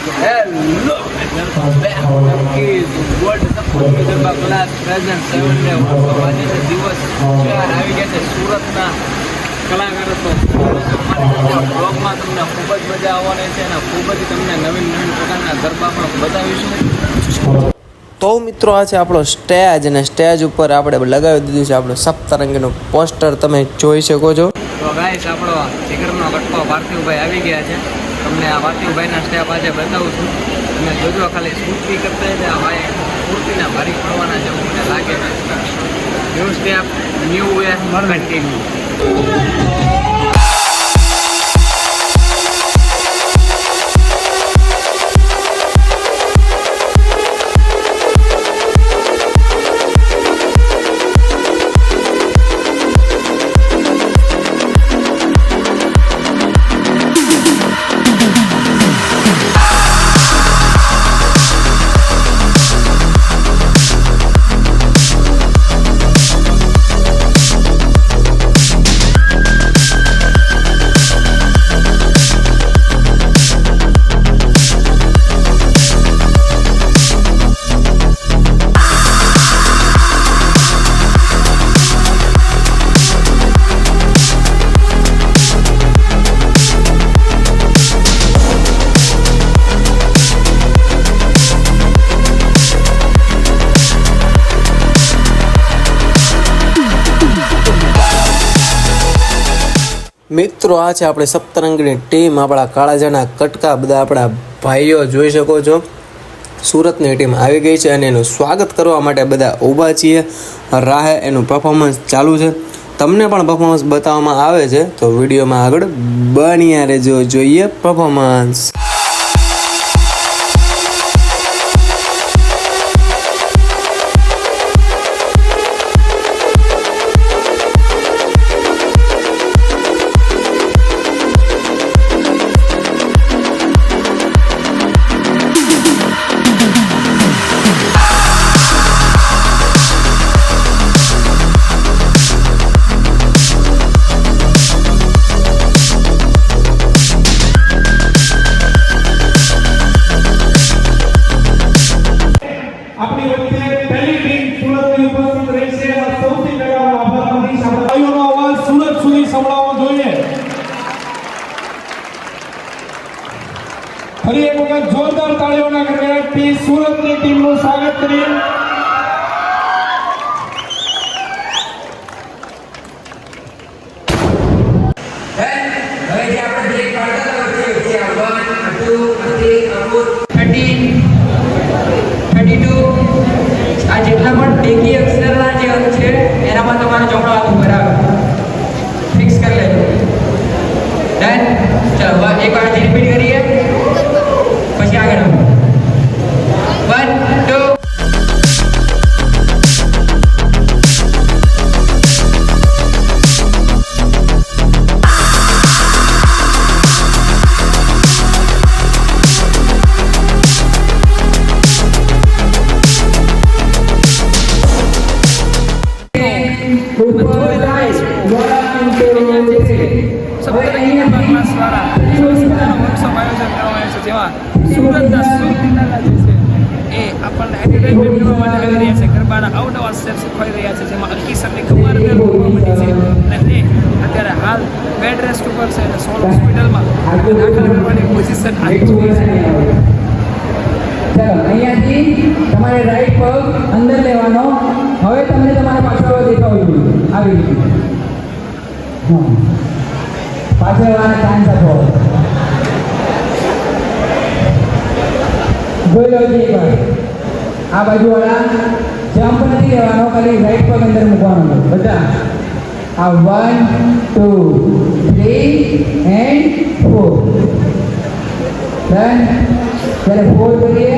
Hello, welcome back to Kids World Support garba class present 7 day આજે છે દિવસ 4 આવી ગયા છે સુરતના કલાકારો તો અમારા બ્લોગમાં તમને ખૂબ જ મજા આવવાની છે અને ખૂબ જ તમને નવીન પ્રકારના ગરબા પણ બતાવીશું. તો મિત્રો આ છે આપણો સ્ટેજ અને સ્ટેજ ઉપર આપણે લગાવી દીધું છે આપણું સપ્તરંગીનું પોસ્ટર તમે જોઈ શકો છો. તો ગાઈસ આપણો જીગરનો કટકો પાર્થિવભાઈ આવી ગયા છે. તમને આ પાર્થિવભાઈના સ્ટેપ આજે બતાવું છું. તમે જોજો ખાલી સ્ફૂર્તિ કરતા છે આ ભાઈ સ્ફૂર્તિના ભારી પડવાના છે મને લાગે છે. New step new way continue. મિત્રો આ છે આપણે સપ્તરંગની ટીમ, આપણા કાળાજાના કટકા બધા આપણા ભાઈઓ જોઈ શકો છો. સુરતની ટીમ આવી ગઈ છે અને એનું સ્વાગત કરવા માટે બધા ઊભા છીએ. રાહે એનું પરફોર્મન્સ ચાલુ છે. તમને પણ પરફોર્મન્સ બતાવવામાં આવે છે તો વિડીયોમાં આગળ બન્યા રહેજો, જોઈએ પરફોર્મન્સ. ફરી એક વખત જોરદાર તાળીઓના ગણગણાટથી સુરતની ટીમનું સ્વાગત કરીએ. આ જેટલા પણ બેકી અક્ષરના જે અંક છે એનામાં તમારે જમણો હાથ ઉપર આવે ફિક્સ કરી લેજો. ડન. ચલો એક વાર રિપીટ કરીએ પછી આગળ 1 2 સુરતના સુરતીના જે છે એ આપણને એન્ટરટેનમેન્ટ કરવા માટે આવી રહ્યા છે. ગરબાના અવનવા સ્ટેપ શીખવાડી રહ્યા છે જેમાં અંકિશરની કમર દર્દ હોવા મળી છે અને તે અત્યારે હાલ બેડ રેસ્ટ ઉપર છે અને સોલ હોસ્પિટલમાં દાખલ કરવાની પોઝિશન આવી ચૂકી છે. ચલો અહીંયાથી તમારે રાઈટ પગ અંદર લેવાનો. હવે તમને તમારા પાછળ દેખાવું જોઈએ આવી રીતે. હા પાછળ વાળા ચાન્સ આપો. જોઈ લો એકવાર આ બાજુ વાળા જમ્પ નથી લેવાનો, ખાલી રાઈટ પગ અંદર મૂકવાનો બધા. આ 1 2 3 and 4 ડન. ત્યારે 4 કરીએ.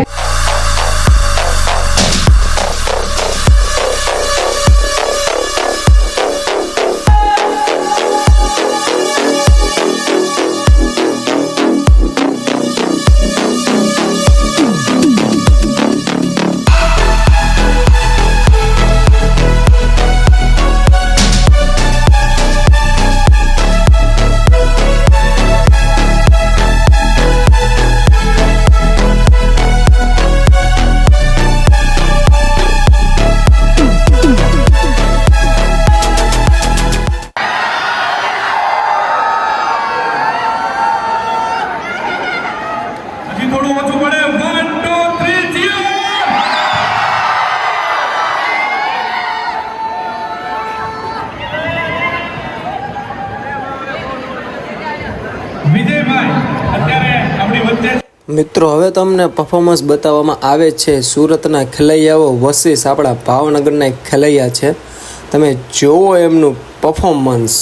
અહીંથી થોડું ઓછું પડે 1 2 3 જીઓ વિજયભાઈ અત્યારે આપણી વચ્ચે મિત્રો હવે તમને પરફોર્મન્સ બતાવવામાં આવે છે સુરતના ખેલૈયાઓ વસીસ આપણા ભાવનગરના ખેલૈયા છે તમે જોવો એમનું પરફોર્મન્સ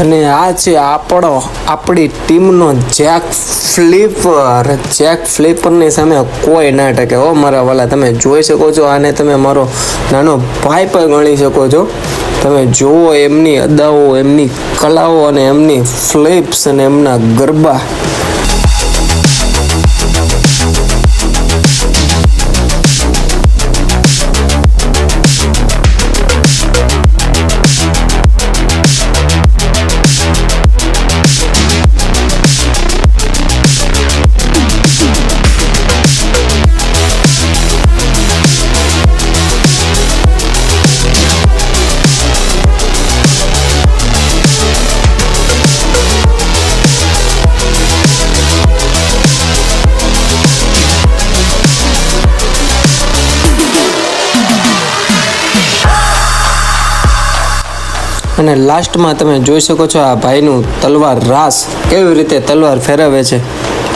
અને આ છે આપણી ટીમનો જેક ફ્લિપરની સામે કોઈ ના ટકે હો મારા વાલા તમે જોઈ શકો છો આને તમે મારો નાનો ભાઈ પણ ગણી શકો છો તમે જુઓ એમની અદાઓ એમની કલાઓ અને એમની ફ્લિપ્સ અને એમના ગરબા અને લાસ્ટમાં તમે જોઈ શકો છો આ ભાઈનું તલવાર રાસ કેવી રીતે તલવાર ફેરવે છે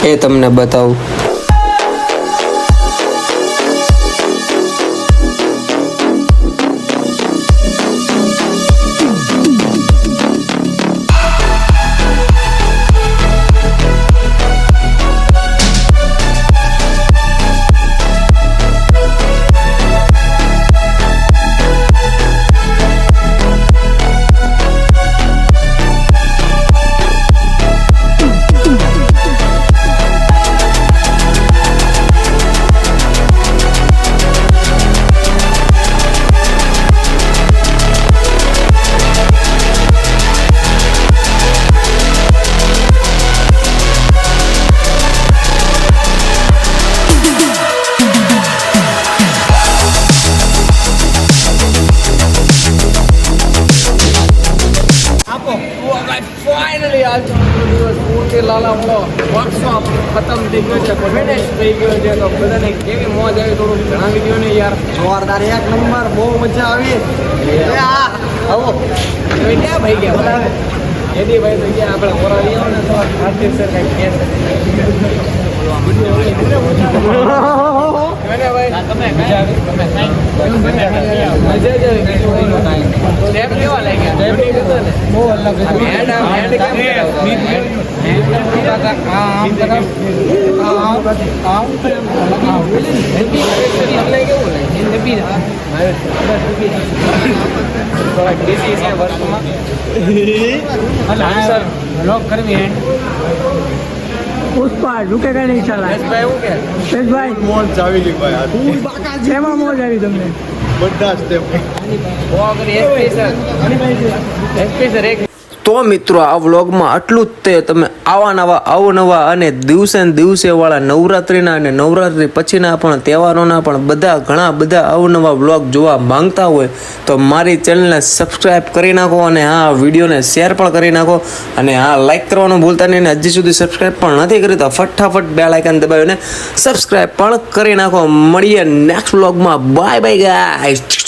એ તમને બતાવું ફાઇનલી આજ દિવસ પૂર્તિ લાલામણો વર્કશોપ ખતમ થઈ ગયો છે ફિનિશ થઈ ગયો છે તો બધાને કેવી મોજ આવી થોડું જણાવી દો ને યાર જોરદાર એક નંબર બહુ મજા આવી આવો ક્યાં ભાઈ ગયા બોલાવે એદી ભાઈ તો ગયા આપણે બોલાવી આવો ને તો આરતી સર કઈ કેસ તમે મજા જ સ્ટેપ કેવા લાગ્યા સ્ટેપ બહુ અલગ હેડ પુષ્પા રૂકેગા નહીં ચાલા ભાઈ મોજ આવી ગઈ ભાઈ જેમાં મોજ આવી તમને બધા સ્ટેપ તો મિત્રો આ વ્લોગમાં આટલું જ તે. તમે આવા અવનવા અને દિવસે ને દિવસે વાળા નવરાત્રિના અને નવરાત્રિ પછીના પણ તહેવારોના પણ ઘણા બધા અવનવા વ્લોગ જોવા માંગતા હોય તો મારી ચેનલને સબસ્ક્રાઈબ કરી નાખો અને હા વિડીયોને શેર પણ કરી નાખો અને હા લાઈક કરવાનું ભૂલતા નહીં. અને હજી સુધી સબસ્ક્રાઈબ પણ નથી કરી તો ફટાફટ બેલ આઇકન દબાવીને સબસ્ક્રાઈબ પણ કરી નાખો. મળીએ નેક્સ્ટ વ્લોગમાં. Bye bye guys.